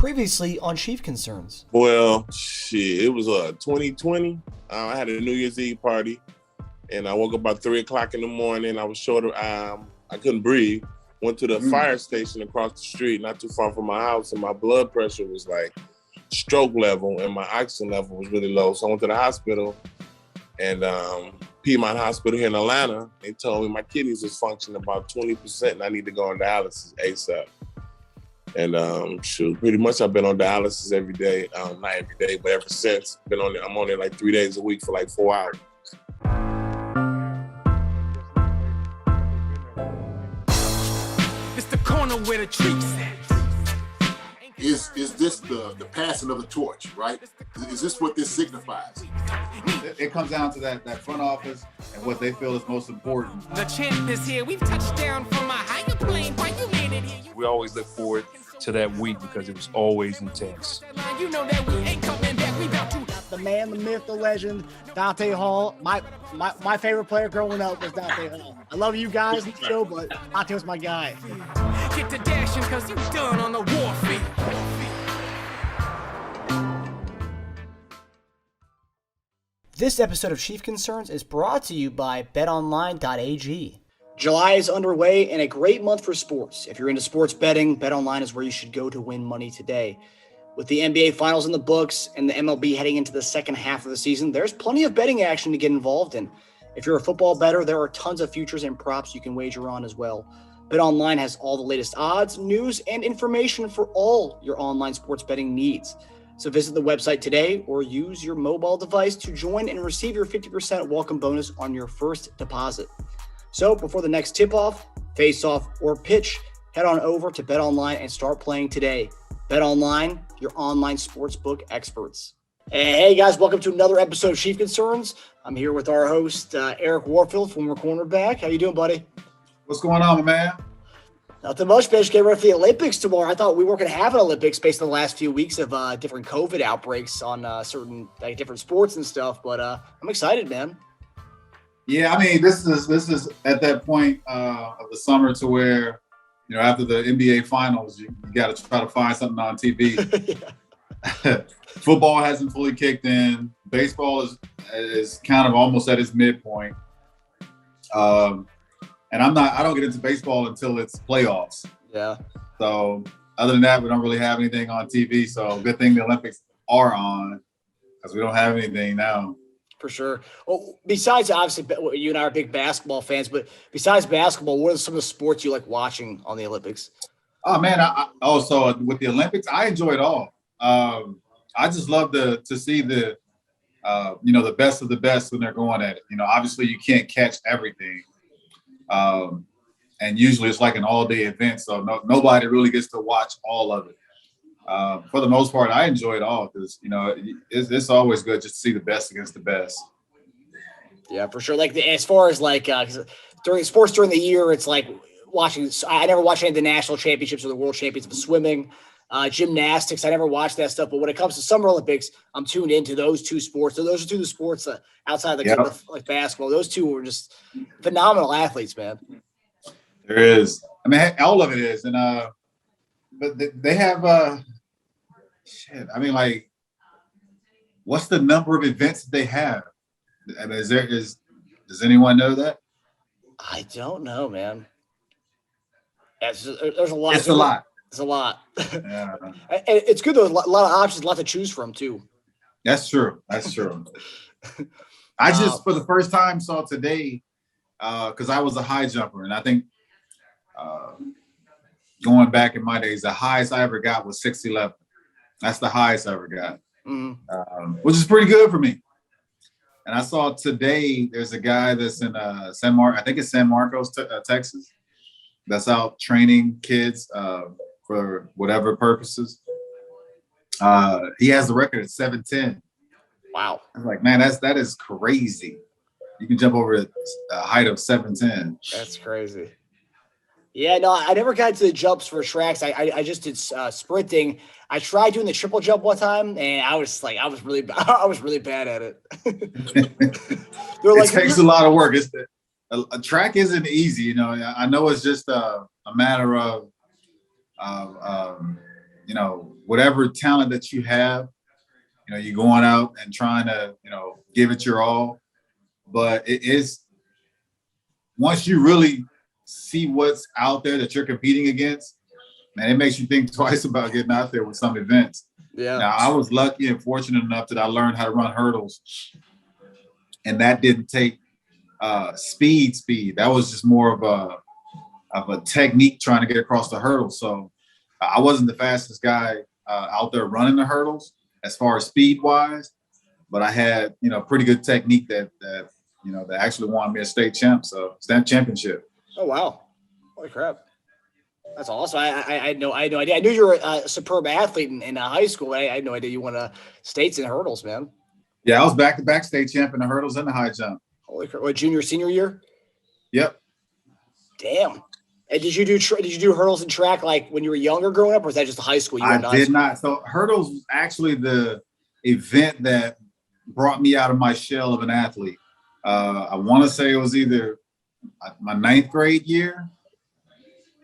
Previously on Chief Concerns. Well, shit, it was 2020. I had a New Year's Eve party, and I woke up about 3 o'clock in the morning. I was short of, I couldn't breathe. Went to the fire station across the street, not too far from my house, and my blood pressure was like stroke level, and my oxygen level was really low. So I went to the hospital, and Piedmont Hospital here in Atlanta. They told me my kidneys was functioning about 20%, and I need to go on dialysis ASAP. And pretty much I've been on dialysis every day. Not every day, but ever since. I'm on it like 3 days a week for like 4 hours. It's the corner where the treats at. Is this the passing of the torch, right? Is this what this signifies? It comes down to that front office and what they feel is most important. The champ is here. We've touched down from a higher plane. Why you landed here? We always look forward to that week because it was always intense. You know that we ain't coming back. We about to. The man, the myth, the legend, Dante Hall. My favorite player growing up was Dante Hall. I love you guys in the show, but Dante was my guy. Get to dashing because you done on the warfield. This episode of Chief Concerns is brought to you by BetOnline.AG. July is underway and a great month for sports. If you're into sports betting, BetOnline is where you should go to win money today. With the NBA Finals in the books and the MLB heading into the second half of the season, there's plenty of betting action to get involved in. If you're a football bettor, there are tons of futures and props you can wager on as well. BetOnline has all the latest odds, news, and information for all your online sports betting needs. So visit the website today or use your mobile device to join and receive your 50% welcome bonus on your first deposit. So before the next tip-off, face-off, or pitch, head on over to BetOnline and start playing today. BetOnline, your online sportsbook experts. Hey guys, welcome to another episode of Chief Concerns. I'm here with our host, Eric Warfield, former cornerback. How you doing, buddy? What's going on, my man? Nothing much, man. Just getting ready for the Olympics tomorrow. I thought we weren't going to have an Olympics based on the last few weeks of different COVID outbreaks on certain different sports and stuff, but I'm excited, man. Yeah, I mean, this is at that point of the summer to where, you know, after the NBA Finals, you got to try to find something on TV. Football hasn't fully kicked in. Baseball is kind of almost at its midpoint. And I don't get into baseball until it's playoffs. Yeah. So other than that, we don't really have anything on TV. So good thing the Olympics are on because we don't have anything now. For sure. Well, besides, obviously, you and I are big basketball fans, but besides basketball, what are some of the sports you like watching on the Olympics? Oh, man. So with the Olympics, I enjoy it all. I just love to see the best of the best when they're going at it. You know, obviously you can't catch everything. And usually it's like an all-day event, so nobody really gets to watch all of it. For the most part, I enjoy it all because, you know, it's always good just to see the best against the best. Yeah, for sure. Like as far as during sports during the year, it's like watching. I never watched any of the national championships or the world championships of swimming, gymnastics. I never watched that stuff. But when it comes to Summer Olympics, I'm tuned into those two sports. So those are two of the sports outside of like basketball. Those two were just phenomenal athletes, man. There is. I mean, all of it is, and but they have shit. I mean, like, what's the number of events that they have? I mean, does anyone know that? I don't know, man. There's a lot. It's a lot. It's a lot. Yeah. And it's good though. A lot of options, a lot to choose from too. That's true. I just for the first time saw today because I was a high jumper, and I think going back in my days, the highest I ever got was 6'11". That's the highest I ever got, which is pretty good for me. And I saw today there's a guy that's in San Marcos, Texas, that's out training kids for whatever purposes. He has the record at 7'10". Wow. I'm like, man, that is crazy. You can jump over a height of 7'10". That's crazy. Yeah, no, I never got to the jumps for tracks. I just did sprinting. I tried doing the triple jump one time, and I was really bad at it. It takes a lot of work. A track isn't easy, you know. I know it's just a matter of whatever talent that you have, you're going out and trying to, give it your all. But it is, once you really see what's out there that you're competing against, man, it makes you think twice about getting out there with some events. Yeah. Now, I was lucky and fortunate enough that I learned how to run hurdles, and that didn't take speed. That was just more of a technique trying to get across the hurdle. So I wasn't the fastest guy out there running the hurdles as far as speed wise, but I had, pretty good technique that actually won me a state championship. Oh, wow. Holy crap. That's awesome. I had no idea. I knew you were a superb athlete in high school, but I had no idea you won states in hurdles, man. Yeah, I was back-to-back state champ in the hurdles and the high jump. Holy crap. What, junior, senior year? Yep. Damn. And did you do hurdles and track like when you were younger growing up, or was that just high school? I did not. So hurdles was actually the event that brought me out of my shell of an athlete. I want to say it was either my 9th grade year,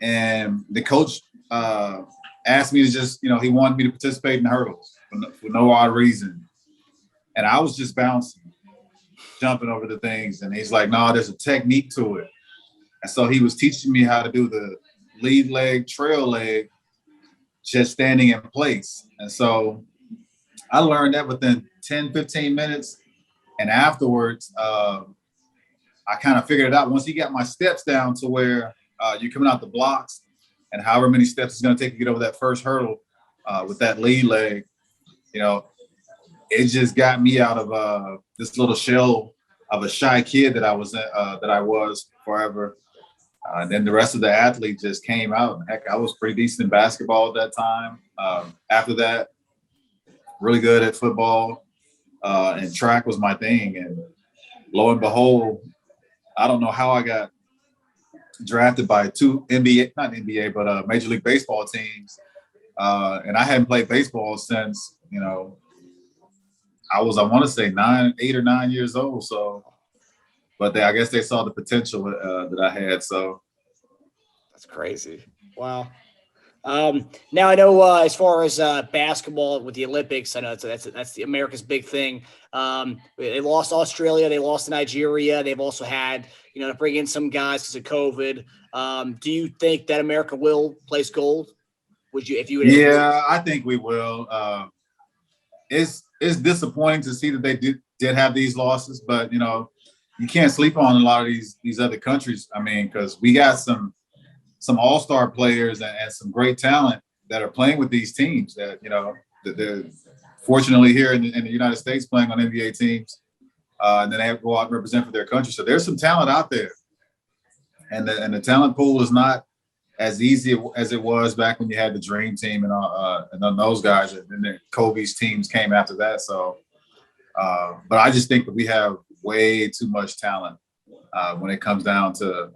and the coach asked me to just, he wanted me to participate in hurdles for no odd reason. And I was just bouncing, jumping over the things. And he's like, no, there's a technique to it. And so he was teaching me how to do the lead leg, trail leg, just standing in place. And so I learned that within 10, 15 minutes. And afterwards, I kind of figured it out. Once he got my steps down to where you're coming out the blocks and however many steps it's going to take to get over that first hurdle with that lead leg, it just got me out of this little shell of a shy kid that I was forever. And then the rest of the athlete just came out. Heck, I was pretty decent in basketball at that time. After that, really good at football, and track was my thing. And lo and behold, I don't know how I got drafted by 2 Major League Baseball teams. And I hadn't played baseball since, I want to say 8 or 9 years old. So, but I guess they saw the potential that I had. So that's crazy. Wow. Now I know as far as basketball with the Olympics, I know that's the America's big thing. They lost Australia, they lost Nigeria. They've also had, to bring in some guys because of COVID. Do you think that America will place gold? Would you, if you would? Yeah, I think we will. It's disappointing to see that they did have these losses, but you can't sleep on a lot of these other countries. I mean, because we got some all-star players and some great talent that are playing with these teams that they're fortunately here in the United States playing on NBA teams, and then they have to go out and represent for their country. So there's some talent out there, and the talent pool is not as easy as it was back when you had the Dream Team and then those guys, and then Kobe's teams came after that. So, but I just think that we have way too much talent when it comes down to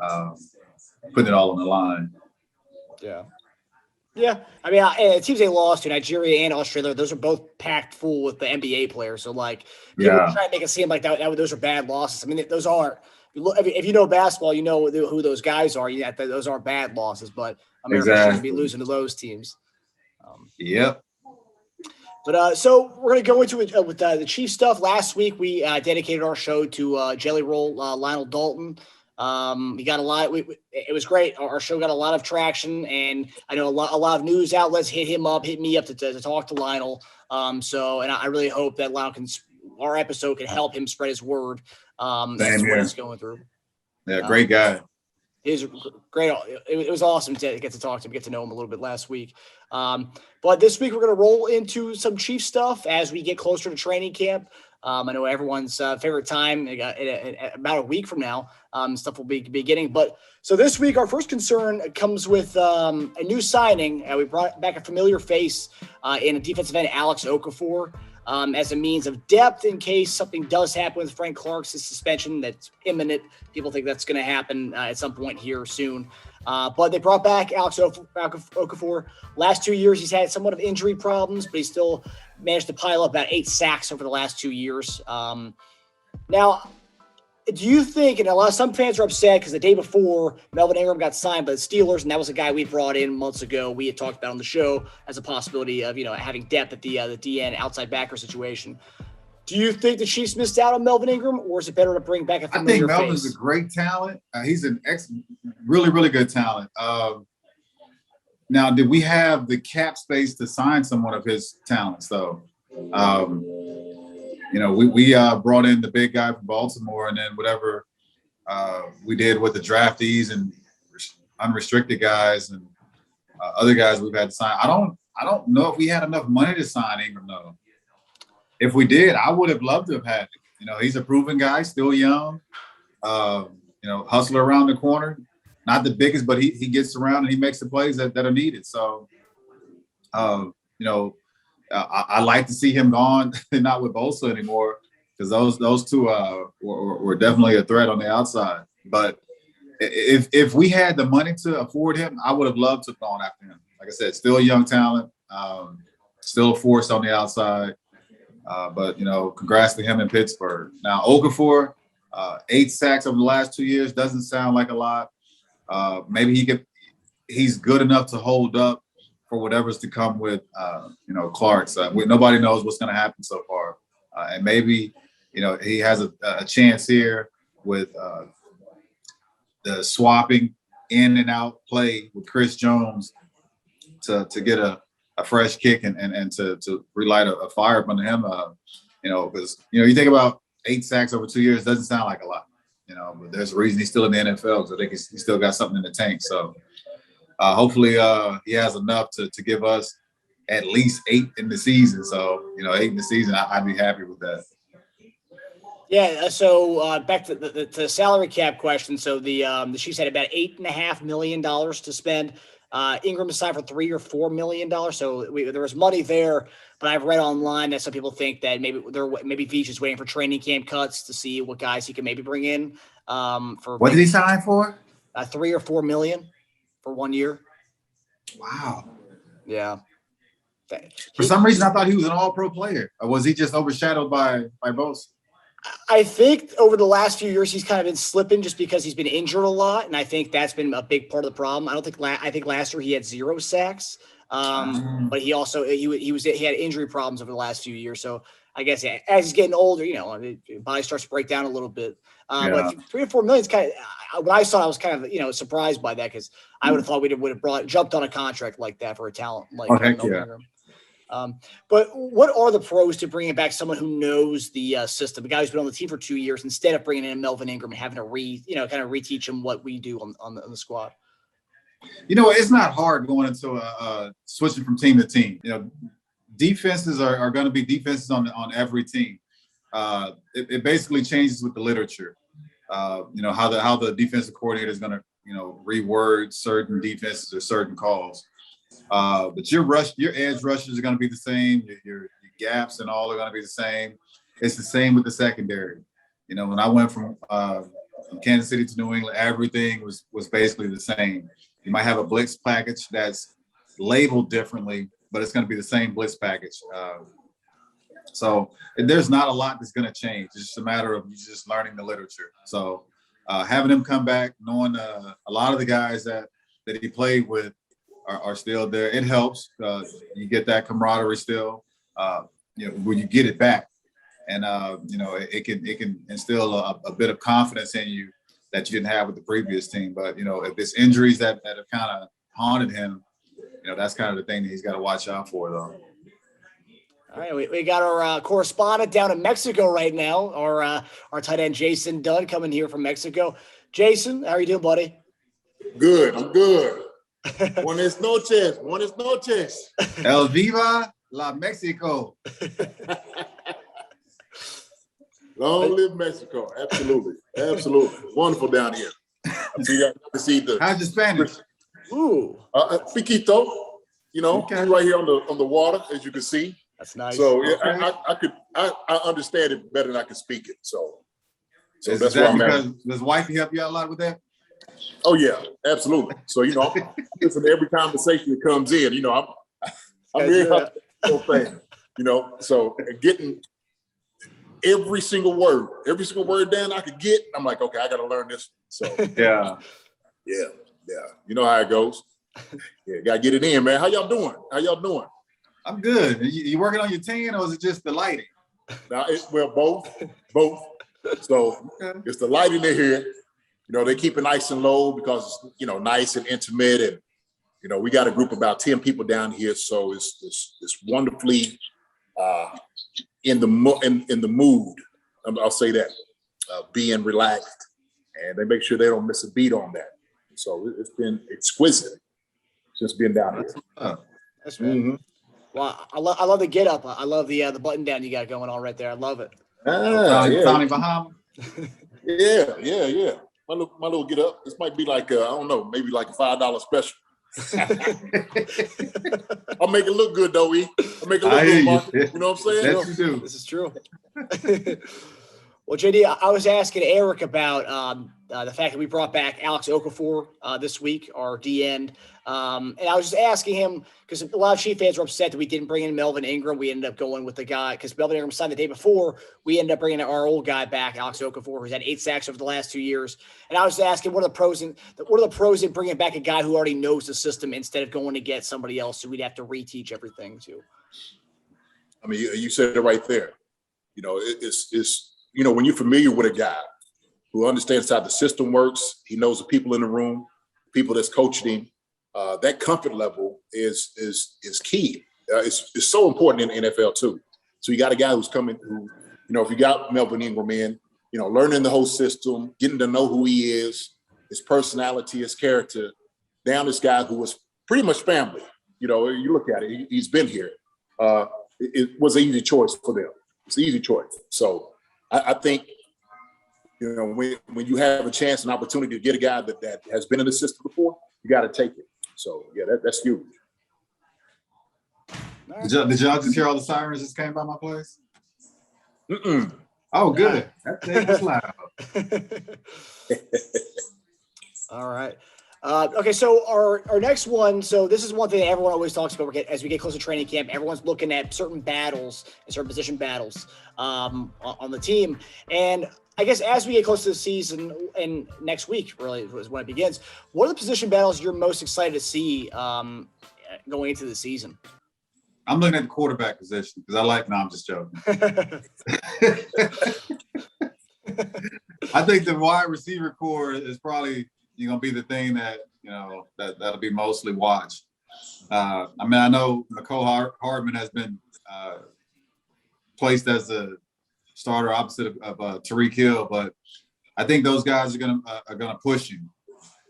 putting it all on the line. Yeah. Yeah. I mean, it seems they lost to Nigeria and Australia. Those are both packed full with the NBA players. So, people try to make it seem like that those are bad losses. I mean, those aren't. If you know basketball, you know who those guys are. Yeah, those aren't bad losses, but America shouldn't be losing to those teams. Yep. But so we're going to go into it with the Chiefs stuff. Last week, we dedicated our show to Jelly Roll Lionel Dalton. We got a lot. It was great. Our show got a lot of traction, and I know a lot of news outlets hit me up to talk to Lionel. So I really hope that Lionel our episode can help him spread his word. That's what he's going through. Yeah, great guy. He's great. It was awesome to get to talk to him, get to know him a little bit last week. But this week we're going to roll into some Chiefs stuff as we get closer to training camp. I know everyone's favorite time. About a week from now, stuff will be beginning. But so this week, our first concern comes with a new signing. We brought back a familiar face in a defensive end, Alex Okafor, as a means of depth in case something does happen with Frank Clark's suspension that's imminent. People think that's going to happen at some point here soon. But they brought back Alex Okafor. Last 2 years, he's had somewhat of injury problems, but he still managed to pile up about 8 sacks over the last 2 years. Now, Do you think, and some fans are upset because the day before Melvin Ingram got signed by the Steelers, and that was a guy we brought in months ago. We had talked about on the show as a possibility of having depth at the DN outside backer situation. Do you think the Chiefs missed out on Melvin Ingram, or is it better to bring back a familiar face? I think Melvin's a great talent. He's an really, really good talent. Now, did we have the cap space to sign someone of his talents, though? We brought in the big guy from Baltimore, and then whatever we did with the draftees and unrestricted guys and other guys we've had to sign. I don't know if we had enough money to sign Ingram, though. If we did, I would have loved to have had it. He's a proven guy, still young. Hustler around the corner, not the biggest, but he gets around and he makes the plays that are needed. So, I like to see him gone, not with Bosa anymore, because those two were definitely a threat on the outside. But if we had the money to afford him, I would have loved to have gone after him. Like I said, still a young talent, still a force on the outside. But congrats to him in Pittsburgh. Now, Okafor, 8 sacks over the last 2 years doesn't sound like a lot. Maybe he's good enough to hold up for whatever's to come with, Clark. So nobody knows what's going to happen so far. And maybe, he has a chance here with the swapping in and out play with Chris Jones to get a fresh kick and to relight a fire up under him. Because, you think about 8 sacks over 2 years, doesn't sound like a lot, but there's a reason he's still in the NFL, because I think he's still got something in the tank. So hopefully he has enough to give us at least 8 in the season. So, 8 in the season, I'd be happy with that. Yeah. So back to the salary cap question. So the Chiefs had about $8.5 million to spend. Ingram signed for $3 or $4 million. So there was money there, but I've read online that some people think that maybe Veach is waiting for training camp cuts to see what guys he can maybe bring in. What did he sign for? $3 or $4 million for 1 year. Wow. Yeah. For some reason, I thought he was an all-pro player. Or was he just overshadowed by Bosa? I think over the last few years he's kind of been slipping just because he's been injured a lot, and I think that's been a big part of the problem. I think last year he had 0 sacks, but he also he had injury problems over the last few years. So I guess as he's getting older, body starts to break down a little bit. But $3 or $4 million is kind of. When I saw it, I was kind of surprised by that, because I would have thought we would have jumped on a contract like that for a talent like Melvin Ingram. But what are the pros to bringing back someone who knows the system, a guy who's been on the team for 2 years, instead of bringing in Melvin Ingram and having to kind of reteach him what we do on the squad? It's not hard going into switching from team to team. Defenses are going to be defenses on every team. It basically changes with the literature. How the defensive coordinator is going to reword certain defenses or certain calls. But your edge rushers are going to be the same. Your gaps and all are going to be the same. It's the same with the secondary. When I went from Kansas City to New England, everything was basically the same. You might have a blitz package that's labeled differently, but it's going to be the same blitz package. So there's not a lot that's going to change. It's just a matter of just learning the literature. So having him come back, knowing a lot of the guys that he played with are still there, it helps. You get that camaraderie still, when you get it back. And, it can instill a bit of confidence in you that you didn't have with the previous team. But, if there's injuries that have kind of haunted him, that's kind of the thing that he's got to watch out for, though. All right, we got our correspondent down in Mexico right now, our tight end Jason Dunn coming here from Mexico. Jason, how are you doing, buddy? Good, I'm good. Buenas noches. El Viva la Mexico. Long live Mexico. Absolutely. Wonderful down here. So you got to see the. How's your Spanish? Ooh. Piquito. Okay. Right here on the water, as you can see. That's nice. So yeah, Okay. I understand it better than I can speak it. So that's why I'm at. Does wifey help you out a lot with that? Oh yeah, absolutely. So listen to every conversation that comes in. I'm here. So getting every single word down I could get. I'm like, okay, I got to learn this. So Yeah. You know how it goes. Yeah, got to get it in, man. How y'all doing? I'm good. You working on your team, or is it just the lighting? Now, both. So it's the lighting in here. You know, they keep it nice and low because it's, you know, nice and intimate, and you know, we got a group of about 10 people down here, so it's wonderfully in the mood. I'll say that, being relaxed, and they make sure they don't miss a beat on that. So it's been exquisite just being down here. That's right. Mm-hmm. Well, I love the get up. I love the button down you got going on right there. I love it. Tommy Bahama. Yeah. My little get up. This might be like I don't know, maybe like a $5 special. I'll make it look good though, E. I'll make it look good, Mark. You know what I'm saying? Yes, you do. This is true. Well, JD, I was asking Eric about the fact that we brought back Alex Okafor this week, our D-end. And I was just asking him, because a lot of Chief fans were upset that we didn't bring in Melvin Ingram. We ended up going with the guy, because Melvin Ingram signed the day before. We ended up bringing our old guy back, Alex Okafor, who's had 8 sacks over the last 2 years. And I was just asking, what are the pros in bringing back a guy who already knows the system instead of going to get somebody else who we'd have to reteach everything to? I mean, you said it right there. You know, it's you know, when you're familiar with a guy who understands how the system works, he knows the people in the room, people that's coaching him, that comfort level is key. It's so important in the NFL too. So you got a guy who's coming who, you know, if you got Melvin Ingram in, you know, learning the whole system, getting to know who he is, his personality, his character, down this guy who was pretty much family. You know, you look at it, he's been here. It was an easy choice for them. It's an easy choice. So I think, you know, when you have a chance, an opportunity to get a guy that has been in the system before, you got to take it. So, yeah, that's huge. Did y'all just hear all the sirens just came by my place? Mm-mm. Oh, good. That was loud. All right. Okay, so our next one. So this is one thing that everyone always talks about as we get closer to training camp. Everyone's looking at certain battles and certain position battles on the team. And I guess as we get close to the season and next week really is when it begins, what are the position battles you're most excited to see going into the season? I'm looking at the quarterback position because I'm just joking. I think the wide receiver core is probably going to be the thing that, you know, that'll be mostly watched. I mean, I know Nicole Hardman has been placed as a starter opposite of Tyreek Hill, but I think those guys are gonna push him,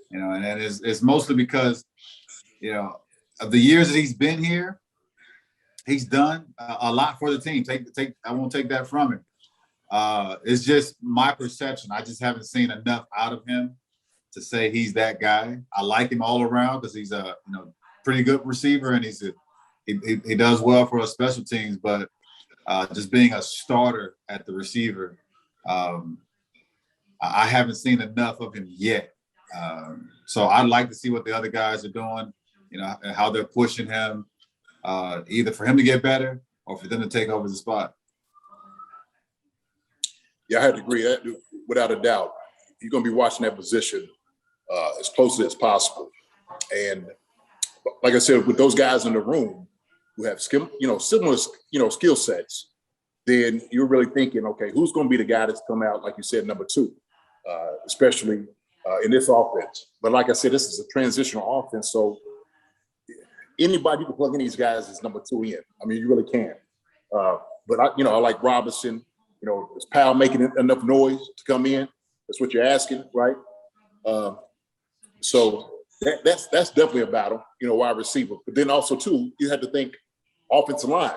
you know, and it's mostly because, you know, of the years that he's been here, he's done a lot for the team. I won't take that from him. It's just my perception. I just haven't seen enough out of him to say he's that guy. I like him all around because he's a, you know, pretty good receiver, and he does well for us special teams. But just being a starter at the receiver, I haven't seen enough of him yet. So I'd like to see what the other guys are doing, you know, and how they're pushing him, either for him to get better or for them to take over the spot. Yeah, I have to agree. That, without a doubt, you're going to be watching that position as closely as possible. And like I said, with those guys in the room who have similar, skill sets, then you're really thinking, okay, who's going to be the guy that's come out, like you said, number 2, especially in this offense. But like I said, this is a transitional offense, so anybody you can plug in these guys is number 2 in. I mean, you really can. But I like Robinson. You know, is Powell making enough noise to come in? That's what you're asking, right? So that's definitely a battle, you know, wide receiver. But then also, too, you have to think offensive line.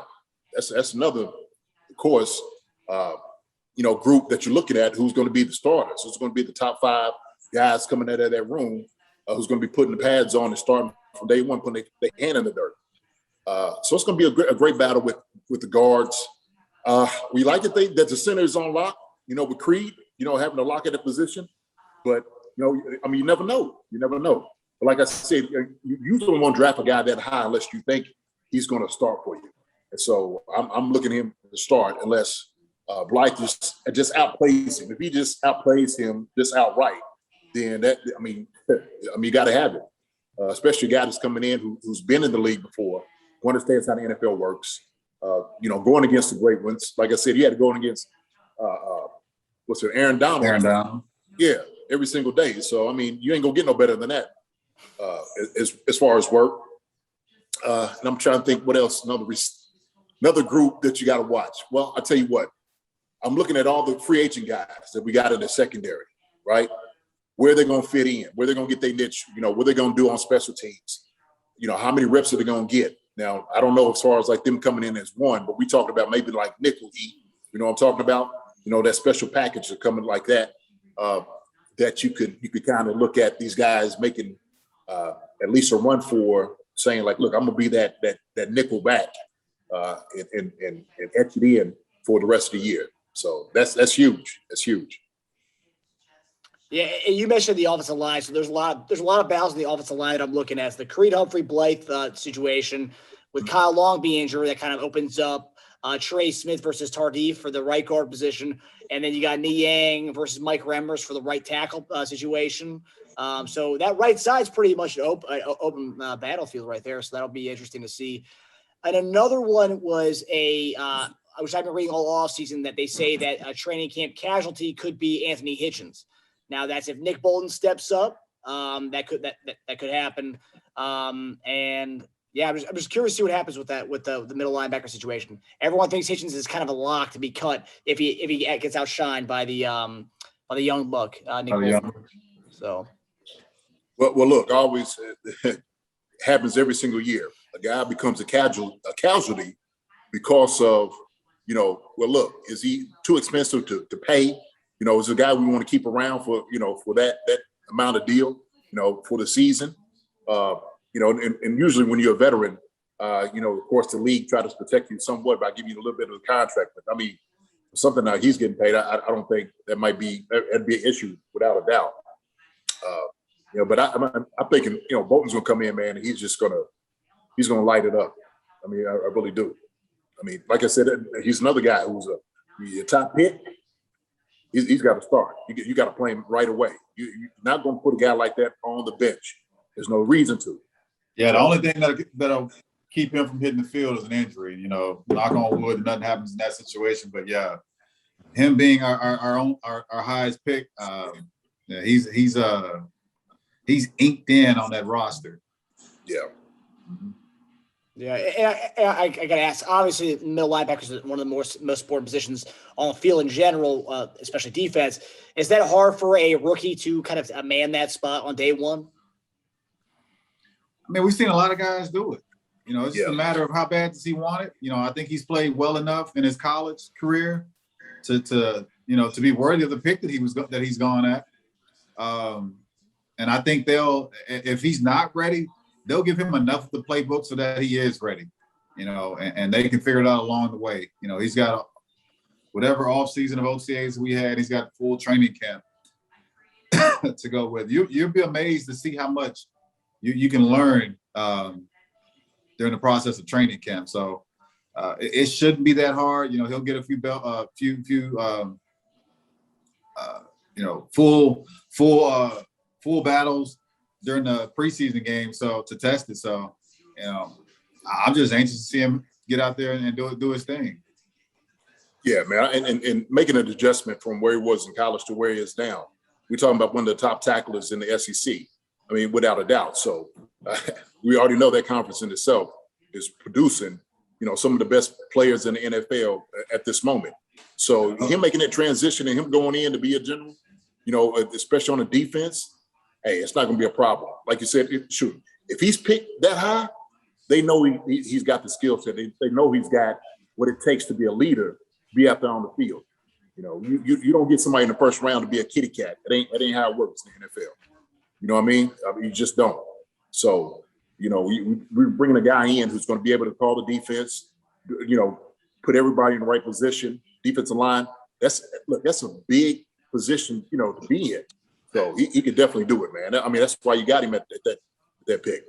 That's another, of course, group that you're looking at who's going to be the starters. Who's going to be the top 5 guys coming out of that room, who's going to be putting the pads on and starting from day one, putting their hand in the dirt. So it's going to be a great battle with the guards. We like to think that the center is on lock, you know, with Creed, you know, having a lock at the position. But, you never know. You never know. But like I said, you usually won't draft a guy that high unless you think he's going to start for you. And so I'm looking at him to start unless, Blythe just outplays him. If he just outplays him just outright, then you got to have it. Especially a guy that's coming in who's been in the league before, who understands how the NFL works. Going against the great ones. Like I said, he had to go against Aaron Donald. Aaron Donald. Yeah, every single day. So you ain't gonna get no better than that as far as work. And I'm trying to think what else. Another group that you got to watch. Well, I tell you what. I'm looking at all the free agent guys that we got in the secondary, right? Where they're going to fit in, where they're going to get their niche, what they're going to do on special teams. How many reps are they going to get? Now, I don't know as far as like them coming in as one, but we talked about maybe like nickel E. You know what I'm talking about? That special package are coming like that, that you could kind of look at these guys making at least a run for, saying like, look, I'm going to be that nickel back and etch it in for the rest of the year. So that's huge. That's huge. Yeah, and you mentioned the offensive line, so there's a lot of battles in the offensive line that I'm looking at. It's the Creed Humphrey Blythe situation with Kyle Long being injured that kind of opens up Trey Smith versus Tardif for the right guard position, and then you got Niang versus Mike Remmers for the right tackle situation. So that right side's pretty much an open battlefield right there. So that'll be interesting to see. And another one was which I've been reading all offseason, that they say that a training camp casualty could be Anthony Hitchens. Now that's if Nick Bolton steps up, that could happen. And yeah, I'm just curious to see what happens with that, with the middle linebacker situation. Everyone thinks Hitchens is kind of a lock to be cut if he gets outshined by the young buck, Nick Bolton. So, well, look, always happens every single year. A guy becomes a casualty because of, well, look, is he too expensive to pay? Is a guy we want to keep around for, for that amount of deal, for the season. And usually when you're a veteran, of course, the league tries to protect you somewhat by giving you a little bit of the contract. But something that he's getting paid, I don't think that'd be an issue without a doubt. But I'm thinking, Bolton's gonna come in, man, and he's gonna light it up. I really do. Like I said, he's another guy who's a top pick. He's got to start. You got to play him right away. You're not going to put a guy like that on the bench. There's no reason to. Yeah, the only thing that'll keep him from hitting the field is an injury. Knock on wood, nothing happens in that situation. But yeah, him being our highest pick, he's inked in on that roster. Yeah. Mm-hmm. Yeah, and I got to ask, obviously, middle linebackers is one of the most important positions on the field in general, especially defense. Is that hard for a rookie to kind of man that spot on day one? We've seen a lot of guys do it. It's just a matter of how bad does he want it. I think he's played well enough in his college career to be worthy of the pick that he's gone at. And I think if he's not ready, they'll give him enough of the playbook so that he is ready, and they can figure it out along the way. He's got whatever offseason of OTAs we had, he's got full training camp to go with. You'll be amazed to see how much you can learn during the process of training camp. So it shouldn't be that hard. He'll get a few full battles during the preseason game, so to test it. So, I'm just anxious to see him get out there and do his thing. Yeah, man, and making an adjustment from where he was in college to where he is now. We're talking about one of the top tacklers in the SEC. Without a doubt. So we already know that conference in itself is producing, some of the best players in the NFL at this moment. So him making that transition and him going in to be a general, especially on the defense, hey, it's not going to be a problem. Like you said, if he's picked that high, they know he's got the skill set. They know he's got what it takes to be a leader, be out there on the field. You don't get somebody in the first round to be a kitty cat. That ain't how it works in the NFL. You know what I mean? You just don't. So, we're bringing a guy in who's going to be able to call the defense, put everybody in the right position, defensive line. That's a big position, to be in. So he could definitely do it, man. That's why you got him at that pick.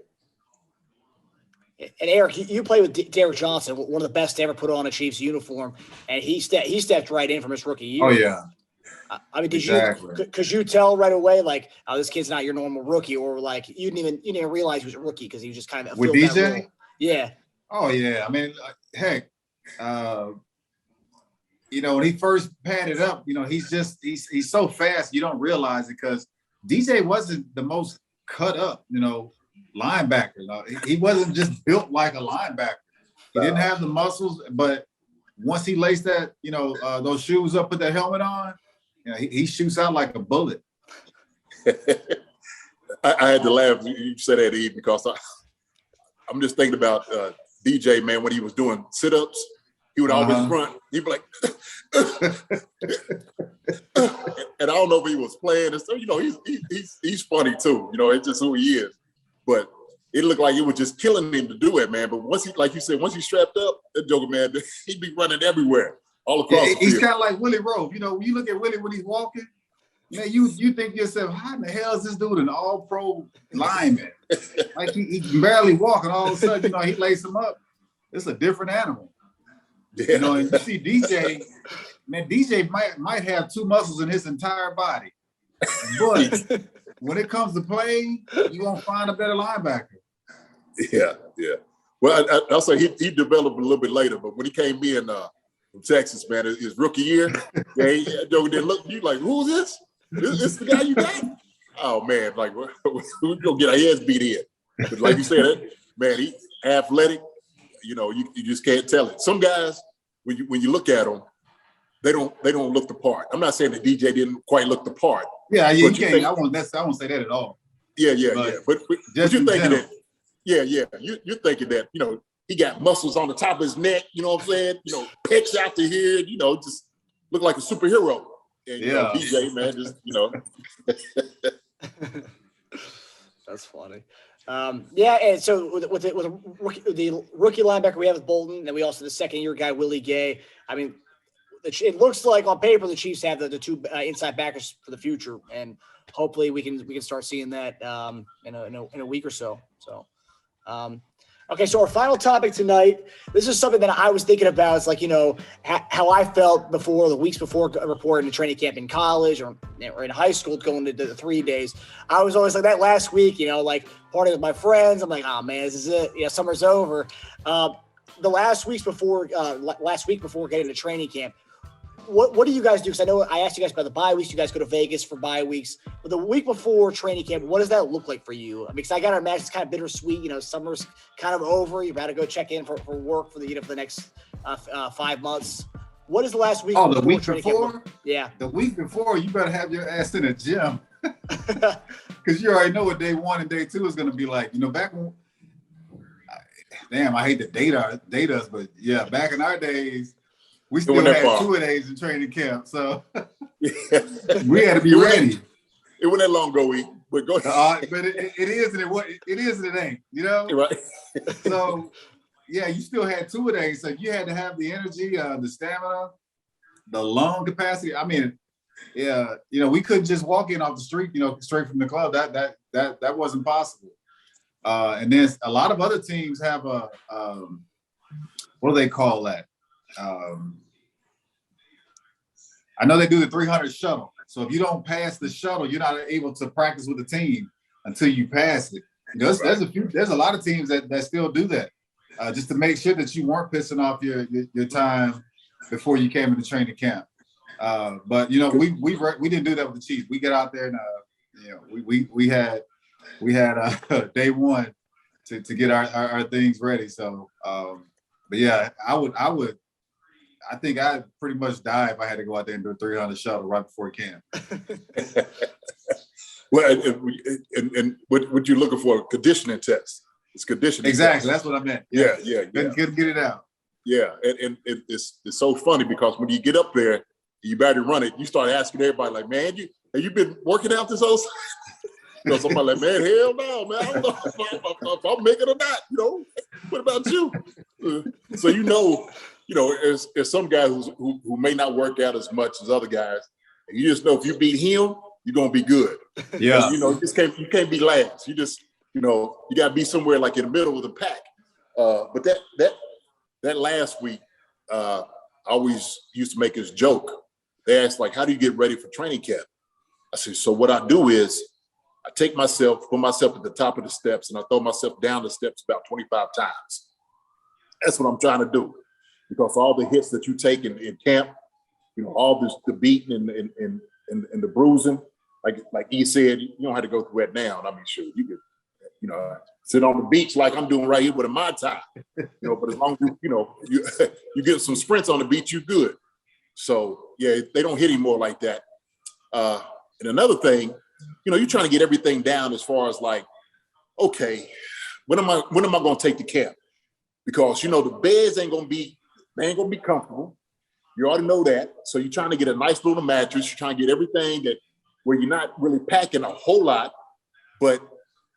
And Eric, you played with Derrick Johnson, one of the best to ever put on a Chiefs uniform, and he stepped right in from his rookie year. Oh yeah. I mean, Exactly. could you tell right away, like, oh, this kid's not your normal rookie, or like you didn't even realize he was a rookie because he was just kind of with filled that DJ? role? Yeah. Oh yeah. I mean, heck, when he first padded up, he's so fast you don't realize it because DJ wasn't the most cut up, linebacker. He wasn't just built like a linebacker. He didn't have the muscles, but once he laced that, those shoes up, put that helmet on, he shoots out like a bullet. I had to laugh you said that, Eve, because I'm just thinking about DJ, man, when he was doing sit-ups, he would always front. He'd be like, and I don't know if he was playing and stuff. He's funny too. It's just who he is. But it looked like it was just killing him to do it, man. But once he strapped up, that joker, man, he'd be running everywhere, all across the field. He's kind of like Willie Rowe. When you look at Willie when he's walking, man, you think to yourself, how in the hell is this dude an all-pro lineman? Like he can barely walk, and all of a sudden, he lays him up. It's a different animal. Yeah. And you see DJ, man, DJ might have two muscles in his entire body. But when it comes to play, you won't find a better linebacker. Yeah. Well, I'll say he developed a little bit later, but when he came in from Texas, man, his rookie year, Joe didn't look. You like, who's this? This the guy you got? Oh man, like we're gonna get our heads beat in. But like you said, man, he athletic. You just can't tell it. Some guys, when you look at them, they don't look the part. I'm not saying that DJ didn't quite look the part. Yeah, you can't. I won't say that at all. Yeah. But you're thinking that. Yeah. You're thinking that he got muscles on the top of his neck. You know what I'm saying? Pecs out to here. Just look like a superhero. And, DJ, man, That's funny. And so with the rookie linebacker we have with Bolton, and we also have the second-year guy, Willie Gay. I mean, it looks like on paper the Chiefs have the two inside backers for the future, and hopefully we can start seeing that in a week or so. So, okay, so our final topic tonight. This is something that I was thinking about. It's like how I felt before the weeks before reporting to training camp in college or in high school, going to the 3 days. I was always like that last week. Like partying with my friends. I'm like, oh man, this is it. Summer's over. The last week before getting to training camp. What do you guys do? Because I know I asked you guys about the bye weeks. You guys go to Vegas for bye weeks. But the week before training camp, what does that look like for you? Because I got to imagine it's kind of bittersweet. Summer's kind of over. You've got to go check in for work for the next 5 months. What is the last week? Oh, the week before? Camp? Yeah. The week before, you better have your ass in a gym. Because you already know what day 1 and day 2 is going to be like. Back when, damn, I hate to date us, but yeah, back in our days, we still had 2-a-days in training camp, so we had to be ready. It wasn't that long ago, but go ahead. But it is and it is and it ain't, Right. So, yeah, you still had 2-a-days, so you had to have the energy, the stamina, the lung capacity. I mean, yeah, we couldn't just walk in off the street, straight from the club. That wasn't possible. And then a lot of other teams have a what do they call that? I know they do the 300 shuttle. So if you don't pass the shuttle, you're not able to practice with the team until you pass it. There's a lot of teams that still do that, just to make sure that you weren't pissing off your time before you came into training camp. But we didn't do that with the Chiefs. We get out there and we had day 1 to get our things ready. So but yeah, I think I'd pretty much die if I had to go out there and do a 300 shuttle right before camp. Well, and what you're looking for, conditioning test. It's conditioning. Exactly, test. that's what I meant. Yeah. Couldn't get it out. Yeah, and it's so funny because when you get up there, you better run it. You start asking everybody like, man, have you been working out this whole? Somebody like, man, hell no, man. I don't know if I'm making or not. What about you? So there's some guys who may not work out as much as other guys. And you just know if you beat him, you're gonna be good. Yeah. You can't be last. You just you gotta be somewhere like in the middle of the pack. But that last week, I always used to make this joke. They asked, like, how do you get ready for training camp? I said, so what I do is I take myself, put myself at the top of the steps, and I throw myself down the steps about 25 times. That's what I'm trying to do. Because all the hits that you take in camp, all this, the beating and the bruising, like he said, you don't have to go through that now. And I mean, sure, you could, sit on the beach like I'm doing right here with a Mai Tai. But as long as you get some sprints on the beach, you're good. So yeah, they don't hit anymore like that. And another thing, you're trying to get everything down as far as like, okay, when am I going to take the camp? Because the beds ain't going to be comfortable. You already know that. So you're trying to get a nice little mattress. You're trying to get everything where you're not really packing a whole lot, but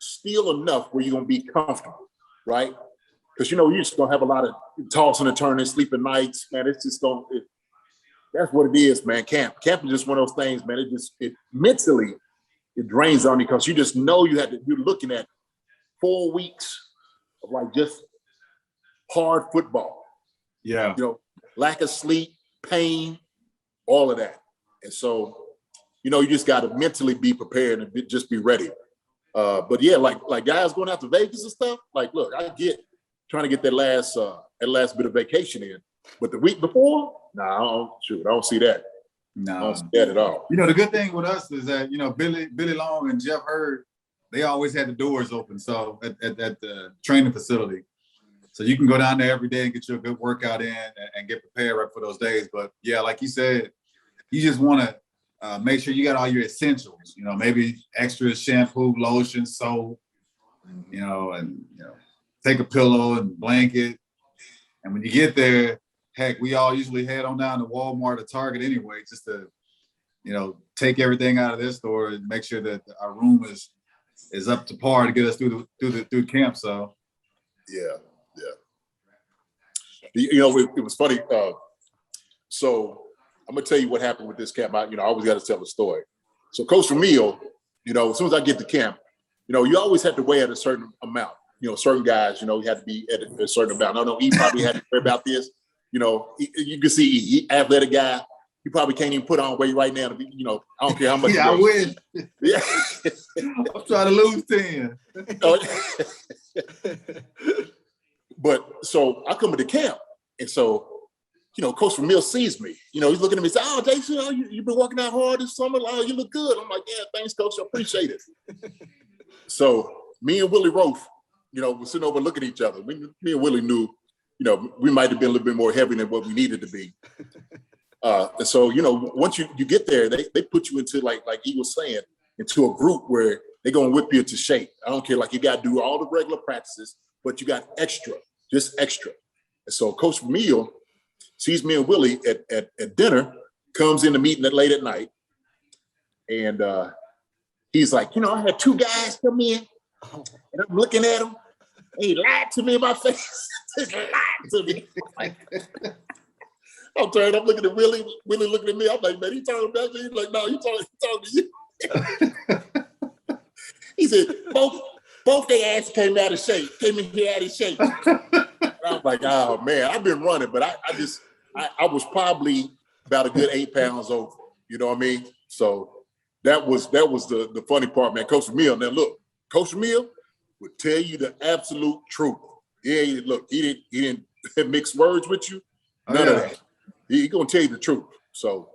still enough where you're going to be comfortable, right? Because you're just going to have a lot of tossing and turning, sleeping nights, man. It's just that's what it is, man. Camp is just one of those things, man. It mentally, it drains on you because you just know you're looking at 4 weeks of like just hard football. Yeah. Lack of sleep, pain, all of that. And so, you just got to mentally be prepared and just be ready. But yeah, like guys going out to Vegas and stuff, like, look, I get trying to get that last bit of vacation in. But the week before, I don't see that. No, I don't see that at all. The good thing with us is that, Billy Long and Jeff Hurd, they always had the doors open. So at the training facility. So you can go down there every day and get you a good workout in and get prepared right for those days. But yeah, like you said, you just want to make sure you got all your essentials, maybe extra shampoo, lotion, soap, and take a pillow and blanket. And when you get there, heck, we all usually head on down to Walmart or Target anyway, just to, take everything out of this store and make sure that our room is up to par to get us through camp. So yeah. It was funny. So I'm gonna tell you what happened with this camp. I always got to tell the story. So Coach Ramil, as soon as I get to camp, you always have to weigh at a certain amount. Certain guys, you had to be at a certain amount. I know he probably had to worry about this. You can see he athletic guy. You probably can't even put on weight right now. I don't care how much. Yeah, I win. Yeah, I'm trying to lose 10. But so I come to the camp, and so Coach Ramil sees me. He's looking at me and says, "Oh, Jason, you've been working out hard this summer. Oh, you look good." I'm like, "Yeah, thanks, Coach. I appreciate it." So me and Willie Roaf, we're sitting over looking at each other. Me and Willie knew, we might have been a little bit more heavy than what we needed to be. And so, once you get there, they put you into like he was saying, into a group where they're gonna whip you into shape. I don't care, like you gotta do all the regular practices, but you got just extra. And so Coach Ramil sees me and Willie at dinner, comes in the meeting late at night, and he's like, I had 2 guys come in, and I'm looking at him, and he lied to me in my face. Just lied to me. I'm turning, I'm looking at Willie looking at me. I'm like, man, he talking about me? He's like, no, he talking to you. He said, both their ass came in here out of shape. I'm like, oh man, I've been running, but I was probably about a good 8 pounds over. You know what I mean? So that was the funny part, man. Coach Ramil, now look, Coach Ramil would tell you the absolute truth. Yeah, look, he didn't mix words with you. None of that. He gonna tell you the truth. So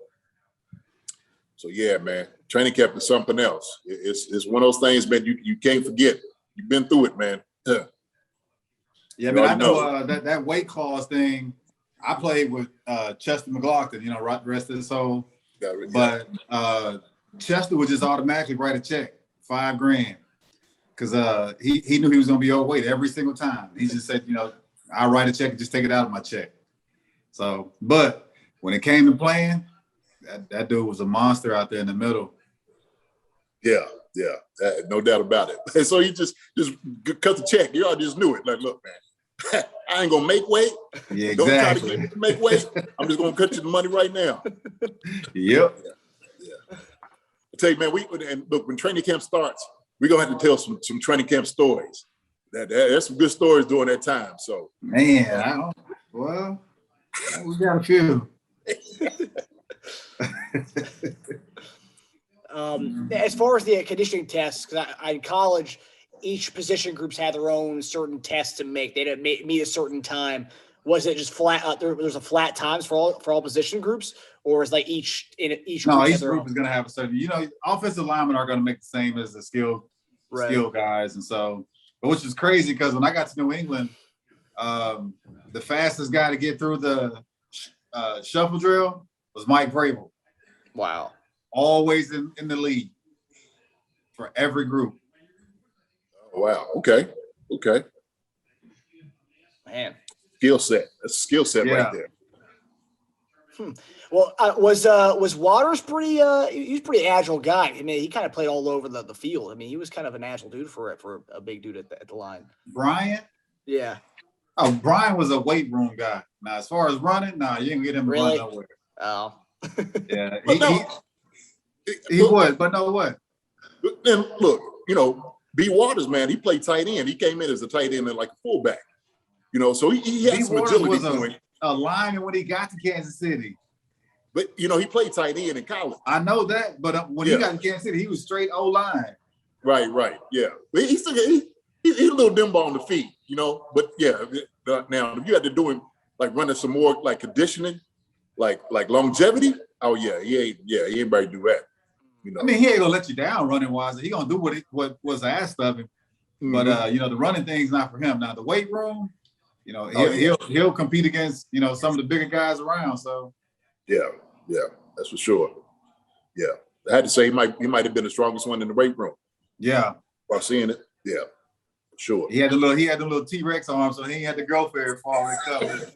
yeah, man. Training camp is something else. It's one of those things, man. You can't forget. You've been through it, man. Yeah, man. I know that weight class thing. I played with Chester McLaughlin. Rest of his soul. But Chester would just automatically write a check, $5,000, because he knew he was gonna be overweight every single time. He just said, I'll write a check and just take it out of my check. So, but when it came to playing, that dude was a monster out there in the middle. Yeah, no doubt about it. And so he just cut the check. You all just knew it. Like, look, man, I ain't gonna make weight. Yeah, exactly. Don't try to get me to make weight. I'm just gonna cut you the money right now. Yep. Yeah. I tell you, man, and look, when training camp starts, we're gonna have to tell some training camp stories. That's some good stories during that time. So man, we got a few. As far as the conditioning tests, because in college, each position groups had their own certain tests to make. They didn't meet a certain time. Was it just flat? There was a flat times for all position groups, or is like each group is going to have a certain. Offensive linemen are going to make the same as the skill guys, and so, which is crazy because when I got to New England, the fastest guy to get through the shuffle drill was Mike Vrabel. Wow. Always in the lead for every group. Oh, wow. Okay. Man. Skill set. That's a skill set right there. Well, was Waters pretty? He's a pretty agile guy. I mean, he kind of played all over the field. I mean, he was kind of an agile dude for a big dude at the line. Brian? Yeah. Oh, Brian was a weight room guy. Now, as far as running, you didn't get him to run nowhere. Oh. Yeah. He would, but no what? And look, B. Waters, man, he played tight end. He came in as a tight end and like a fullback. So he had some agility to him. A lineman when he got to Kansas City. But, he played tight end in college. I know that, but when he got to Kansas City, he was straight O-line. Right, yeah. He's a little dimble on the feet, But, yeah, now if you had to do him, like running some more, like conditioning, like longevity, oh, yeah, he ain't ready to do that. I mean, he ain't gonna let you down running wise. He gonna do what was asked of him. Mm-hmm. But the running thing's not for him. Now the weight room, he'll compete against some of the bigger guys around. So yeah, that's for sure. Yeah, I had to say he might have been the strongest one in the weight room. Yeah, while seeing it, yeah, for sure. He had the little T-Rex on him, so he had to go very far recovered.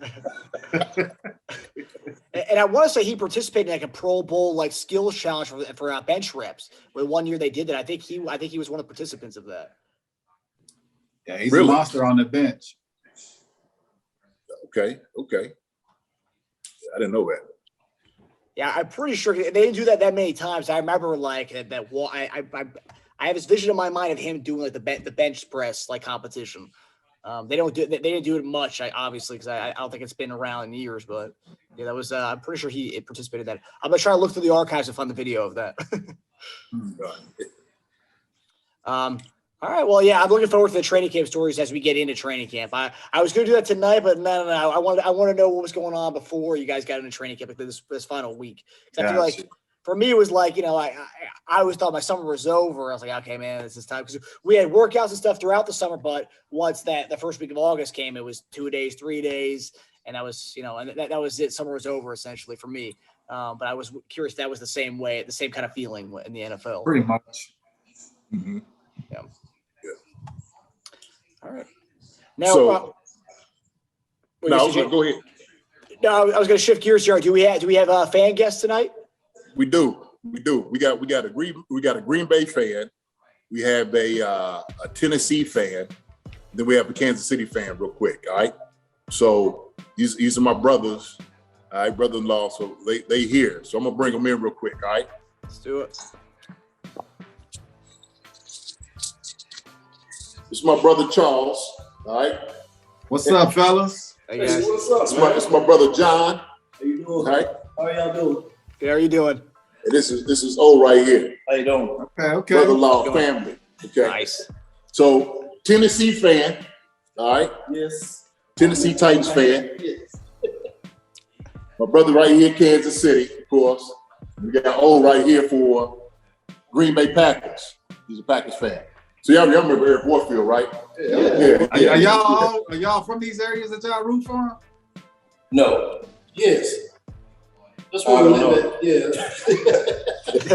And I want to say he participated in like a Pro Bowl like skills challenge for bench reps. Where one year they did that. I think he was one of the participants of that. Yeah, he's a monster on the bench. Okay. I didn't know that. Yeah, I'm pretty sure they didn't do that many times. I remember like that. I have this vision in my mind of him doing like the bench press like competition. They didn't do it much, obviously, because I don't think it's been around in years. But yeah, that was. I'm pretty sure he participated in that. I'm gonna try to look through the archives to find the video of that. All right. Well, yeah, I'm looking forward to the training camp stories as we get into training camp. I was going to do that tonight, but no. I want to know what was going on before you guys got into training camp, like this final week. I feel like for me, it was like, I always thought my summer was over. I was like, okay, man, this is time, because we had workouts and stuff throughout the summer. But once the first week of August came, it was 2 days, 3 days, and that was, and that was it. Summer was over essentially for me. But I was curious if that was the same way, the same kind of feeling in the NFL. Pretty much. Mm-hmm. Yeah. All right. Now, go ahead. No, I was going to shift gears here. Do we have fan guests tonight? We do. We got a Green Bay fan. We have a Tennessee fan. Then we have a Kansas City fan. Real quick, all right. So these are my brothers, all right, brother-in-law. So they here. So I'm gonna bring them in real quick, all right. Let's do it. This is my brother Charles. All right. What's up, fellas? Hey guys. What's up? It's my brother John. How you doing? All right. How y'all doing? How are you doing? And this is O right here. How you doing? Okay. Brother-in-law family. Okay. Nice. So Tennessee fan. All right. Yes. Tennessee Titans fan. Yes. My brother right here, Kansas City, of course. We got O right here for Green Bay Packers. He's a Packers fan. So y'all remember Eric Warfield, right? Yeah. Are y'all from these areas that y'all root for? No. Yes. That's where we live at. Yeah.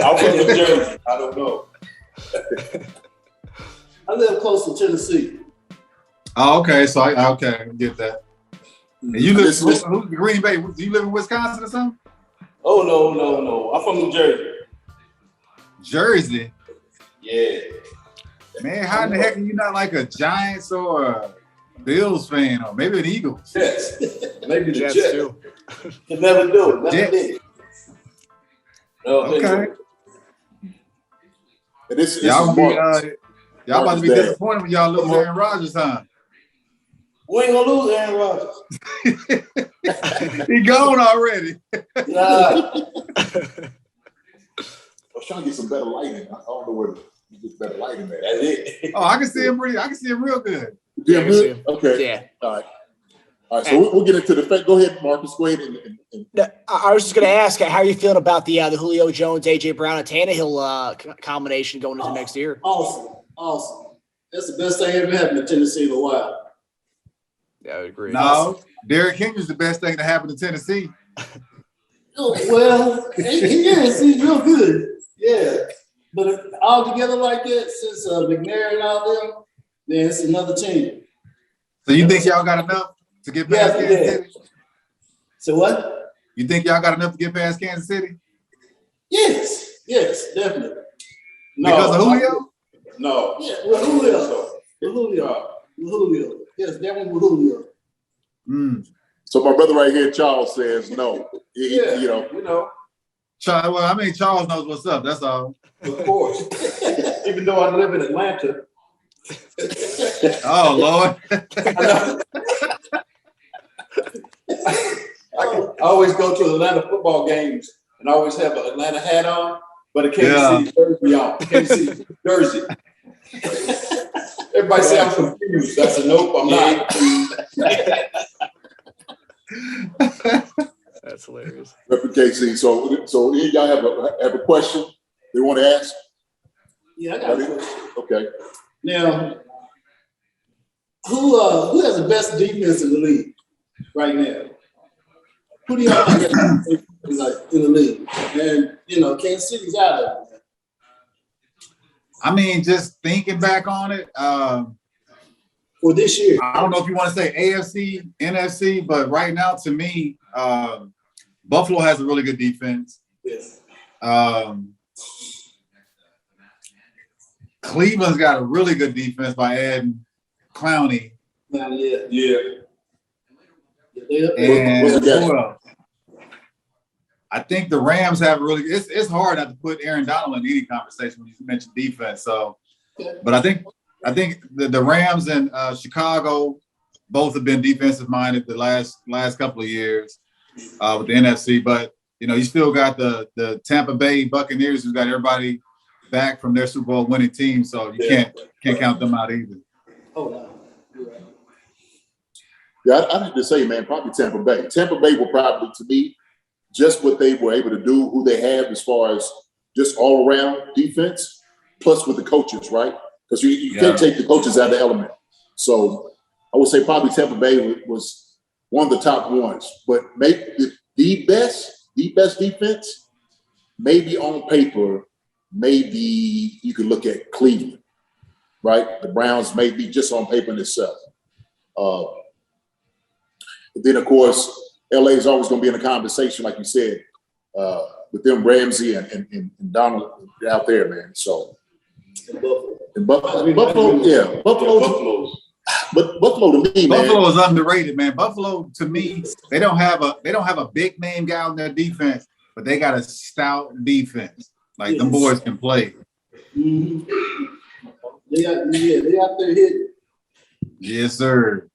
I'm from New Jersey. I don't know. I live close to Tennessee. Oh, okay. So I get that. And you live Green Bay? Do you live in Wisconsin or something? Oh no. I'm from New Jersey. Jersey? Yeah. Man, how in the heck are you not like a Giants or a Bills fan, or maybe an Eagles? Jets. Maybe the Jets too. Can never do it. Never did. No, okay. And this is y'all Marcus. Y'all about to be disappointed when y'all lose Aaron Rodgers, huh? We ain't gonna lose Aaron Rodgers. He gone already. Nah. I was trying to get some better lighting. I don't know where to get better lighting at. That's it. Oh, I can see him real good. Yeah, good? Okay. Yeah. All right. So we'll get into the fact. Go ahead, Marcus. Go ahead and I was just going to ask, how are you feeling about the Julio Jones, AJ Brown, and Tannehill combination going into next year? Awesome. That's the best thing ever happened to Tennessee in a while. Yeah, I would agree. No, Derrick Henry's the best thing to happen to Tennessee. Well, he's real good. Yeah. But all together like that, since McNair and all them, then it's another team. So you think y'all got enough to get past Kansas City? So what? You think y'all got enough to get past Kansas City? Yes, definitely. No, because of Julio? No. Yeah, with Julio. Yes, definitely with Julio. So my brother right here, Charles, says no. You know. Charles knows what's up. That's all. Of course. Even though I live in Atlanta. Oh, Lord. I always go to Atlanta football games and I always have an Atlanta hat on, but a Kansas City jersey on. Kansas City jersey. Everybody say I'm confused. I said, nope, I'm not. That's hilarious. KC. So y'all have a question they want to ask? Yeah, I got a question. Okay. Now, who has the best defense in the league right now? Who do y'all think is like in the league? And Kansas City's out of it. I mean, just thinking back on it, for this year, I don't know if you want to say AFC, NFC, but right now, to me, Buffalo has a really good defense. Yes. Cleveland's got a really good defense by adding Clowney. Yeah. And who else? I think the Rams have really. It's hard not to put Aaron Donald in any conversation when you mention defense. So, but I think the Rams and Chicago both have been defensive minded the last couple of years with the NFC. But you still got the Tampa Bay Buccaneers, who's got everybody back from their Super Bowl winning team. So you can't count them out either. Oh no. Yeah, I have to say, man, probably Tampa Bay. Tampa Bay will probably, to me, just what they were able to do, who they have as far as just all around defense, plus with the coaches, right? Because you can't take the coaches out of the element. So I would say probably Tampa Bay was one of the top ones. But maybe the best defense, maybe on paper, maybe you could look at Cleveland, right? The Browns may be just on paper in itself. Then, of course, LA is always going to be in a conversation, like you said, with them Ramsey and Donald out there, man. So, Buffalo. But Buffalo to me, man. Buffalo is underrated, man. Buffalo to me, they don't have a big name guy on their defense, but they got a stout defense. Like them boys can play. Mm-hmm. They out there hitting. Yes, sir.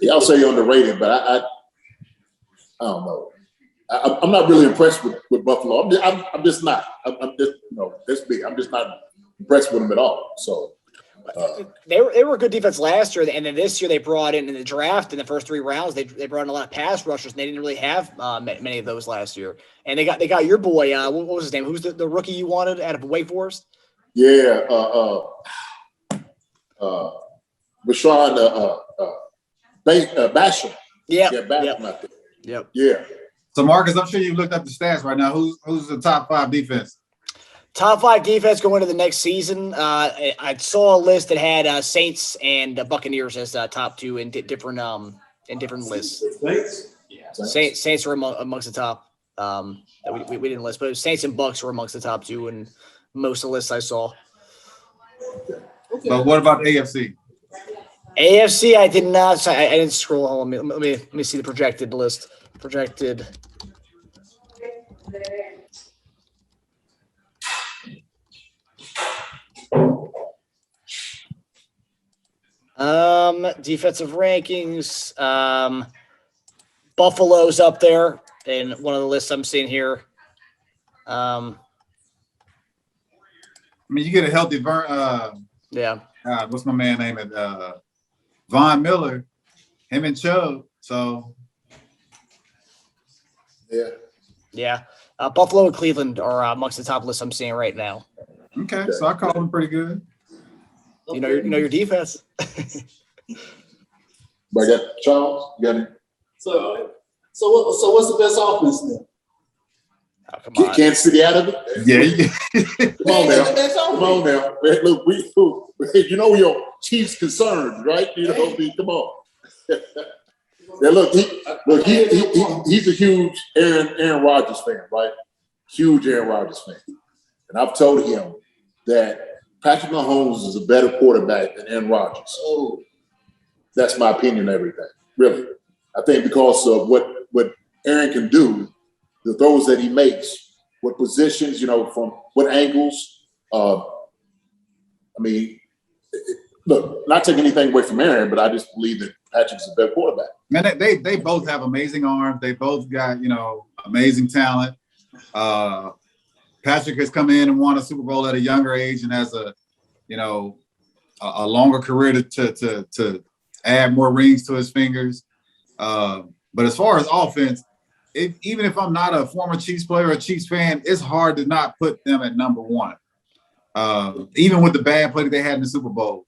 Yeah, I'll say underrated, but I don't know. I'm not really impressed with Buffalo. I'm just not. I'm just that's big. I'm just not impressed with them at all. So they were a good defense last year, and then this year they brought in the draft in the first 3 rounds. They brought in a lot of pass rushers, and they didn't really have many of those last year. And they got your boy. What was his name? Who's the rookie you wanted out of Wake Forest? Yeah, Rashawn Basham. Yeah, Basham out there. Yep. Yeah. So Marcus, I'm sure you've looked up the stats right now. Who's the top 5 defense? Top 5 defense going into the next season. I saw a list that had Saints and Buccaneers as top 2 in different lists. Saints? Yeah. Saints are amongst the top. We didn't list, but Saints and Bucks were amongst the top 2 in most of the lists I saw. Okay. But what about the AFC? AFC, I did not. I didn't scroll. Let me see the projected list. Projected. defensive rankings. Buffalo's up there in one of the lists I'm seeing here. I mean, you get a healthy Yeah. what's my man name? Von Miller, him and Chubb. So Yeah. Buffalo and Cleveland are amongst the top lists I'm seeing right now. okay, so I call them pretty good. You know your defense. But I got Charles. You got it. So what's the best offense then? Oh, come Get on. Kansas City out of it. Yeah. Come on now. Come on now. Man, look, you know we are Chiefs concerns, right? You know, come on. Now look, he's a huge Aaron Rodgers fan, right? Huge Aaron Rodgers fan. And I've told him that Patrick Mahomes is a better quarterback than Aaron Rodgers. Oh, that's my opinion on everything. Really. I think because of what Aaron can do, the throws that he makes, what positions, from what angles. Look, not taking anything away from Aaron, but I just believe that Patrick's a better quarterback. Man, they both have amazing arms. They both got, amazing talent. Patrick has come in and won a Super Bowl at a younger age and has a longer career to add more rings to his fingers. But as far as offense, even if I'm not a former Chiefs player or a Chiefs fan, it's hard to not put them at number one. Even with the bad play that they had in the Super Bowl.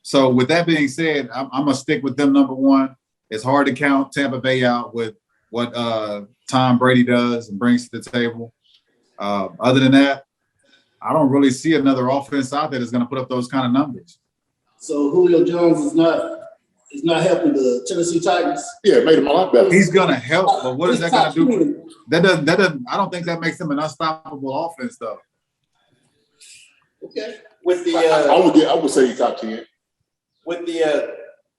So with that being said, I'm going to stick with them number one. It's hard to count Tampa Bay out with what Tom Brady does and brings to the table. Other than that, I don't really see another offense out there that's going to put up those kind of numbers. So Julio Jones is not helping the Tennessee Titans. Yeah, it made him a lot better. He's going to help, but what is that going to do? That doesn't. I don't think that makes him an unstoppable offense, though. Okay. With the I would say he's top 10. With the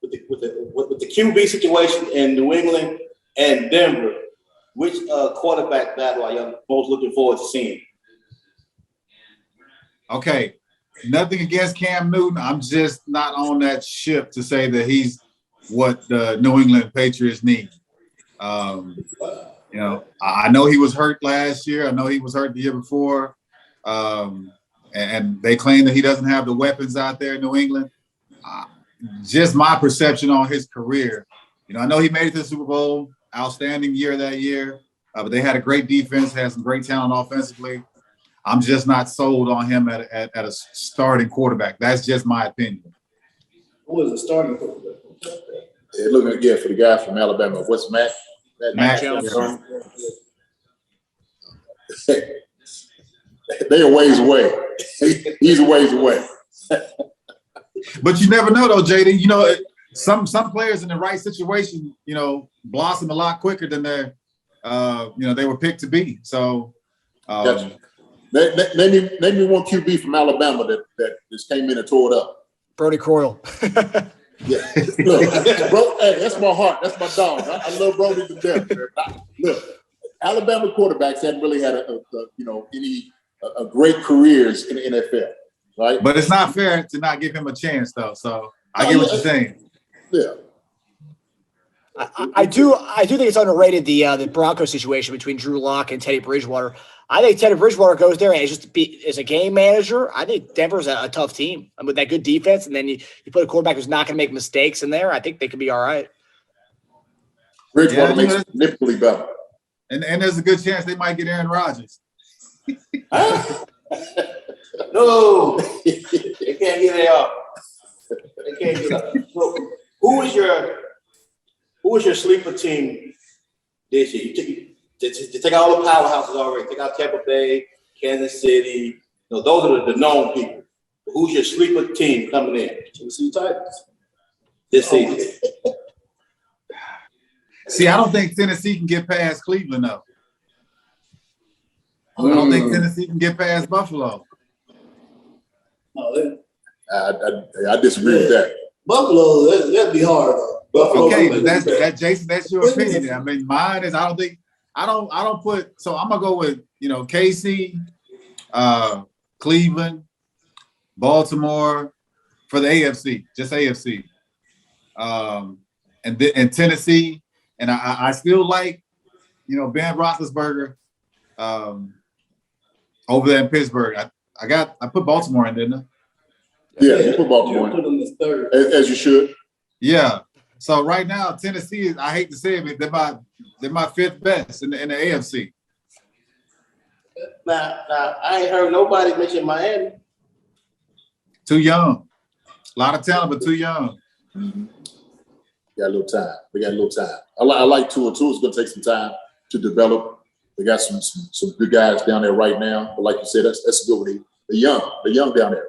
QB situation in New England and Denver, which quarterback battle are you most looking forward to seeing? Okay, nothing against Cam Newton. I'm just not on that ship to say that he's what the New England Patriots need. I know he was hurt last year. I know he was hurt the year before. And they claim that he doesn't have the weapons out there in New England. Just my perception on his career. I know he made it to the Super Bowl, outstanding year that year, but they had a great defense, had some great talent offensively. I'm just not sold on him at a starting quarterback. That's just my opinion. Who is a starting quarterback? They're looking again for the guy from Alabama. What's Matt? Matt Jones. They are ways away. He's a ways away. But you never know, though, JD. Some players in the right situation, blossom a lot quicker than they were picked to be. So, Name me one QB from Alabama that just came in and tore it up. Brody Croyle. Yeah, look, bro, hey, that's my heart. That's my dog. I love Brody to death. Look, Alabama quarterbacks haven't really had a great careers in the NFL, right? But it's not fair to not give him a chance, though. So I get what you're saying. Yeah. I do think it's underrated the Broncos situation between Drew Lock and Teddy Bridgewater. I think Teddy Bridgewater goes there and is a game manager. I think Denver's a tough team with that good defense, and then you put a quarterback who's not going to make mistakes in there. I think they could be all right. Bridgewater makes it significantly better. And there's a good chance they might get Aaron Rodgers. No, they can't get it up. They can't get it up. So, who is your sleeper team this year? You take all the powerhouses already. Take out Tampa Bay, Kansas City. Those are the known people. But who's your sleeper team coming in? Tennessee Titans. This season. See, I don't think Tennessee can get past Cleveland, though. I don't think Tennessee can get past Buffalo. No, I disagree with that. Buffalo, that'd be hard. Buffalo, Okay, but that's Jason. That's your opinion. I mean, mine is I don't put. So I'm gonna go with KC, Cleveland, Baltimore for the AFC, just AFC. and Tennessee, and I still like, Ben Roethlisberger over there in Pittsburgh. I put Baltimore in, didn't I? Yeah, you put Baltimore in. Third. As you should. Yeah. So right now, Tennessee is, I hate to say it, but they're my fifth best in the AFC. Now, I ain't heard nobody mention Miami. Too young. A lot of talent, but too young. Mm-hmm. Got a little time. They got a little time. I like Tua. Tua's going to take some time to develop. They got some good guys down there right now. But like you said, that's a good one. They're young. They're young down there.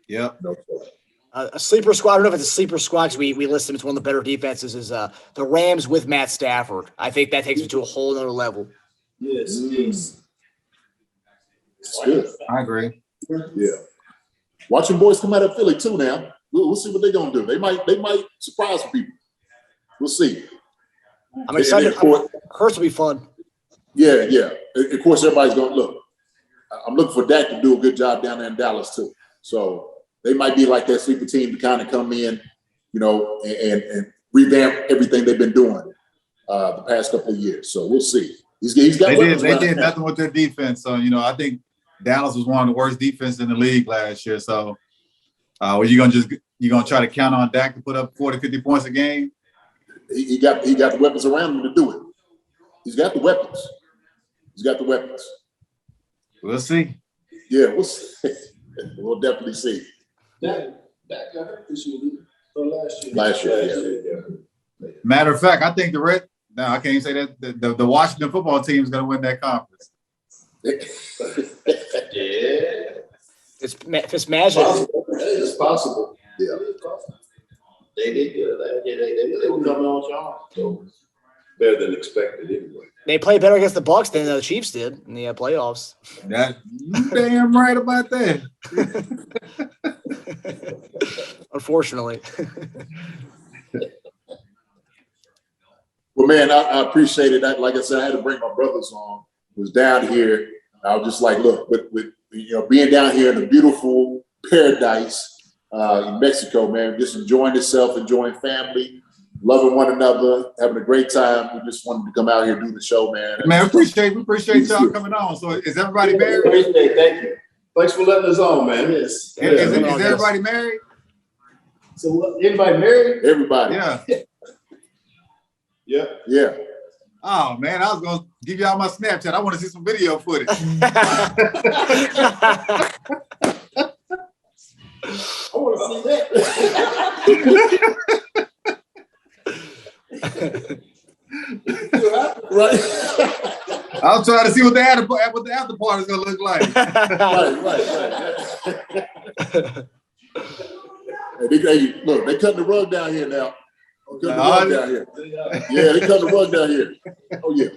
Yep. A sleeper squad. I don't know if it's a sleeper squad because we list them as one of the better defenses. Is the Rams with Matt Stafford? I think that takes it to a whole other level. Yes. It's good. I agree. Yeah. Watching boys come out of Philly too now. We'll see what they're gonna do. They might surprise people. We'll see. I'm excited. Hurts will be fun. Yeah. Of course, everybody's gonna look. I'm looking for Dak to do a good job down there in Dallas too. So they might be like that sleeper team to kind of come in, and revamp everything they've been doing the past couple of years. So we'll see. He's got. They did nothing with their defense. So I think Dallas was one of the worst defenses in the league last year. So, are you gonna try to count on Dak to put up 40, 50 points a game? He got the weapons around him to do it. He's got the weapons. We'll see. Yeah, we'll see. We'll definitely see. Dak got hurt this year. Last year, yeah. Matter of fact, I think I can't even say that the Washington football team is going to win that conference. Yeah. It's magic. It's possible. Yeah. They did good. They were coming on strong. So better than expected anyway. They played better against the Bucs than the Chiefs did in the playoffs. That damn right about that. Unfortunately. Well, man, I appreciate it. Like I said, I had to bring my brothers on. Was down here. I was just like, look, with being down here in a beautiful paradise in Mexico, man, just enjoying yourself, enjoying family, loving one another, having a great time. We just wanted to come out here and do the show, man. Man, we appreciate y'all coming on. So is everybody married? Thank you. Thanks for letting us on, man. Yes. Is everybody married? So anybody married? Everybody. Yeah. Yeah. Oh man, I was gonna give y'all my Snapchat. I want to see some video footage. I want to see that. Right. I'll try to see what the after party is gonna look like. Right. Hey, look, they cutting the rug down here now. Yeah, they cut the rug down here. Oh yeah.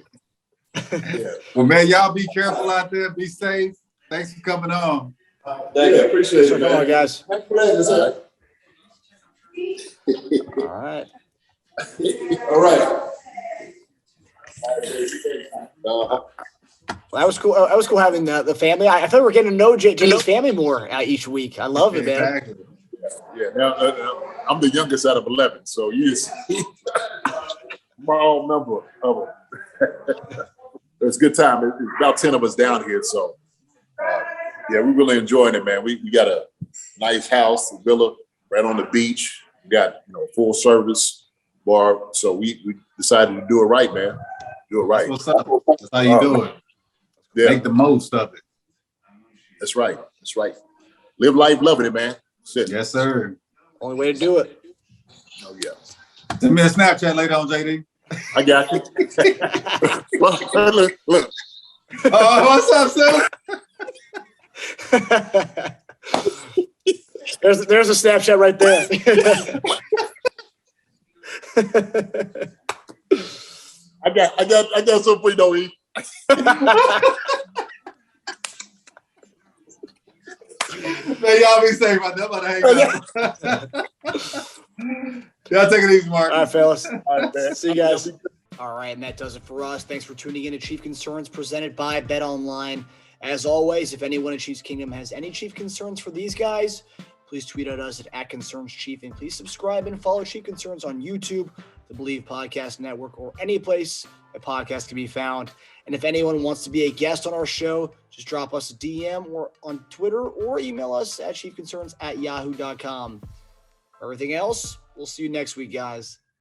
Well, man, y'all be careful out there. Be safe. Thanks for coming on. Thank you. Appreciate it, man. Come on, guys. Thanks for letting us on. All right. All right. Well, that was cool. That was cool having the family. I thought we were getting to know Jay's family more each week. I love it, man. Exactly. Yeah. Now, I'm the youngest out of 11, so you see my own number of them. It's a good time. It's about 10 of us down here, so yeah, we're really enjoying it, man. We got a nice house, a villa right on the beach. We got full service bar, so we decided to do it right, man. Do it right. What's up? That's how you do it. Yeah. Make the most of it. That's right. Live life loving it, man. Yes, sir. Only way to do it. Oh yeah. Send me a Snapchat later on, JD. I got you. Look. What's up, sir? There's a Snapchat right there. I got something for you, though, E. Man, y'all be safe out there. I'm about to hang out. Y'all take it easy, Mark. All right, fellas. All right, man. See you guys. All right, and that does it for us. Thanks for tuning in to Chief Concerns presented by BetOnline. As always, if anyone in Chiefs Kingdom has any Chief Concerns for these guys, please tweet at us at @ConcernsChief, and please subscribe and follow Chief Concerns on YouTube, the Believe Podcast Network, or any place a podcast can be found. And if anyone wants to be a guest on our show, just drop us a DM or on Twitter or email us at chiefconcerns@yahoo.com. For everything else, we'll see you next week, guys.